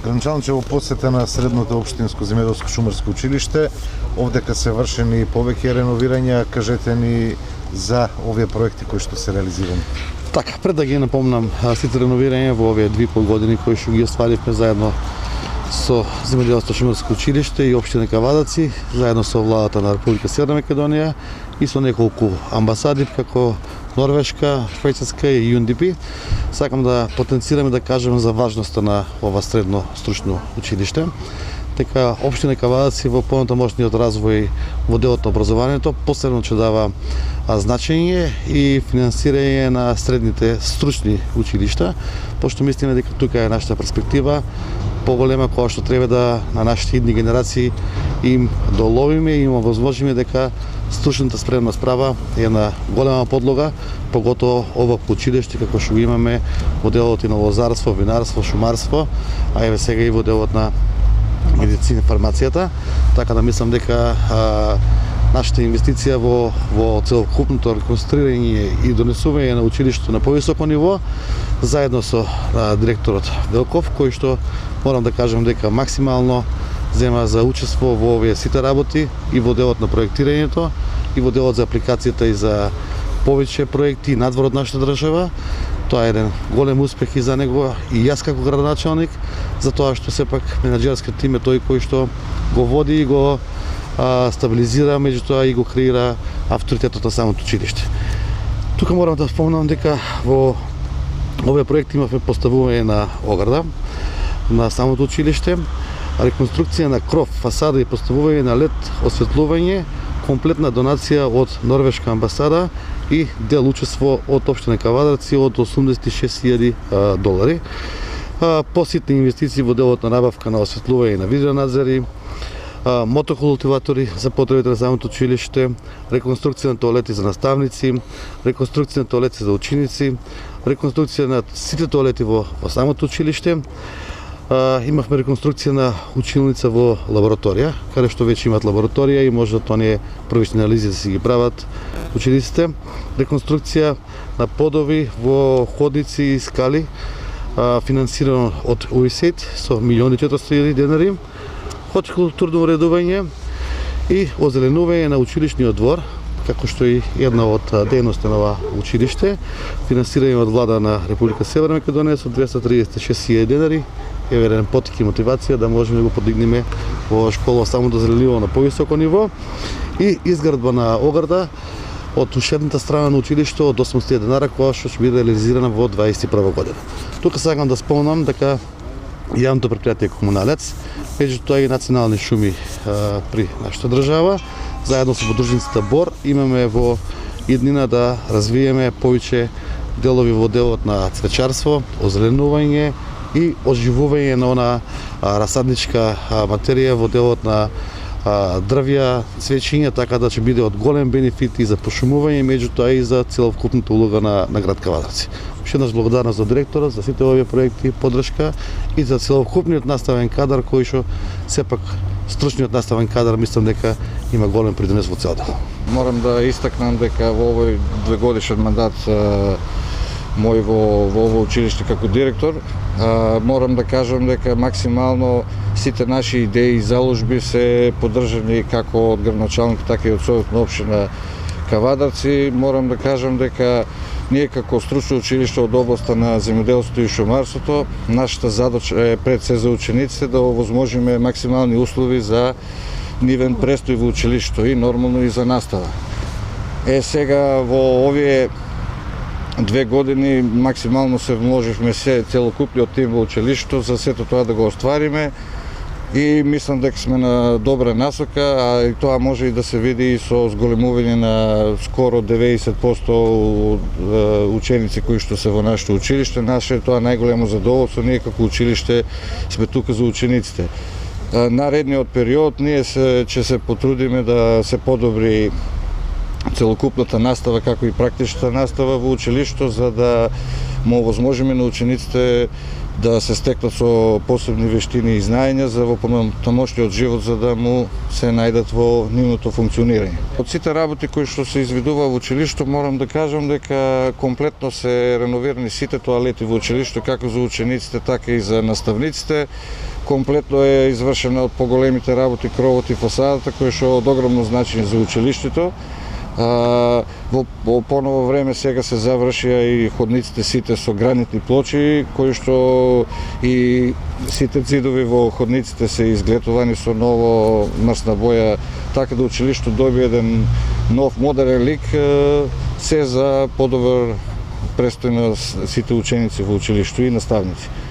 Градоначалниче, во посета на Средното општинско земјоделско шумарско училиште, овдека се вршени повеќе реновирања, кажете ни за овие проекти кои што се реализирани. Така, пред да ги напомнам сите реновирања во овие 2,5 години кои што ги остваривме заедно со Земјоделско шумарско училиште и општина Кавадаци, заедно со владата на Република Северна Македонија и со неколку амбасади како Норвешка, Швајцарска и UNDP. Сакам да потенцирам и да кажем за важноста на ова средно стручно училиште. Така, општина Кавадаци во понатамошниот развој во делот на образованието посебно ќе дава значење и финансирање на средните стручни училишта, пошто мислиме дека тука е нашата перспектива поголема која што треба да на нашите идни генерации им доловиме и им овозможиме дека стручната спремна справа е на голема подлога, поготово ова училиште како што го имаме во делот и на лозарство, винарство, шумарство, а еве сега и во делот на медицина и фармацијата, така да мислам дека нашата инвестиција во целокупното реконструирање и донесување на училиштето на повисоко ниво, заедно со директорот Велков, кој што морам да кажам дека максимално зема за учество во овие сите работи и во делот на проектирањето, и во делот за апликацијата и за повеќе проекти надвор од нашата држава. Тоа е еден голем успех и за него и јас како градоначалник, затоа што сепак менаџерскиот тим е тој кој што го води и го стабилизира, меѓутоа и го креира авторитетот на самото училиште. Тука морам да спомнам дека во овие проекти имавме поставување на ограда на самото училиште, реконструкција на кров, фасада и поставување на лед осветлување, комплетна донација од Норвешка амбасада и дел учество од општина Кавадарци од $86,000. Поситни инвестиции во делот на набавка на осветлување на видеонадзори, мотокултиватори за потребите на самото училиште, реконструкција на тоалети за наставници, реконструкција на тоалети за ученици, реконструкција на сите тоалети во самото училиште. Имавме реконструкција на училница во лабораторија, каде што веќе имат лабораторија и може да оние првични анализи да си ги прават учениците. Реконструкција на подови во ходници и скали, финансирано од USAID со $1,400,000, хортикултурно уредување и озеленување на училишниот двор, како што и една од дејности на ова училиште, финансирање од влада на Република Северна Македонија со $236,000. Е еден потик и мотивација да можеме да го подигнеме во школа само до зреливо на повисоко ниво и изградба на ограда од ушедната страна на училиште од $800,000, која што ќе биде реализирана во 2021 година. Тука сакам да спомнам дека јавното претпријатие Комуналец, меѓутоа и национални шуми при нашата држава, заедно со подружницата Бор, имаме во иднина да развиеме повеќе делови во делот на цвечарство, озеленување и оживување на она расадничка материја во делот на дрвја, цвечиња, така да ќе биде од голем бенефит и за пошумување, меѓутоа и за целокупната улога на град Кавадарци. Уште еднаш благодарност за директорот, за сите овие проекти, поддршка и за целокупниот наставен кадар кој што сепак стручниот наставен кадар мислам дека има голем придонес во цел дел. Морам да истакнам дека во овој двегодишен мандат мој во ово училиште како директор, морам да кажам дека максимално сите наши идеи и заложби се поддржани како од градоначалник, така и од Советот на општина Кавадарци. Морам да кажам дека ние како стручно училиште од областа на земјоделството и шумарството, нашата задача е пред се за учениците да овозможиме максимални услови за нивен престој во училиштето и нормално и за настава. Сега во овие 2 години максимално се вложивме целокупниот тим во училиштето за сето тоа да го оствариме и мислам дека сме на добра насока, а и тоа може и да се види и со зголемување на скоро 90% ученици кои што се во нашето училиште. Наше тоа најголемо задоволство, ние како училиште сме тука за учениците. Наредниот период ние ќе се потрудиме да се подобри целокупната настава, како и практичната настава во училиштето, за да му овозможиме на учениците да се стекнат со посебни вештини и знаења за во понатамошниот живот, за да му се најдат во нивното функционирање. Од сите работи кои што се изведува во училиштето, морам да кажам дека комплетно се реновирани сите тоалети во училиштето, како за учениците, така и за наставниците. Комплетно е извршена од поголемите работи кровот и фасадата, кои што од огромно значење за училиштето. Во поново време сега се завршија и ходниците сите со гранитни плочи, кои што и сите ѕидови во ходниците се изглетувани со ново мрсна боја, така да училиштето доби еден нов модерен лик, се за подобар престој на сите ученици во училиштето и наставници.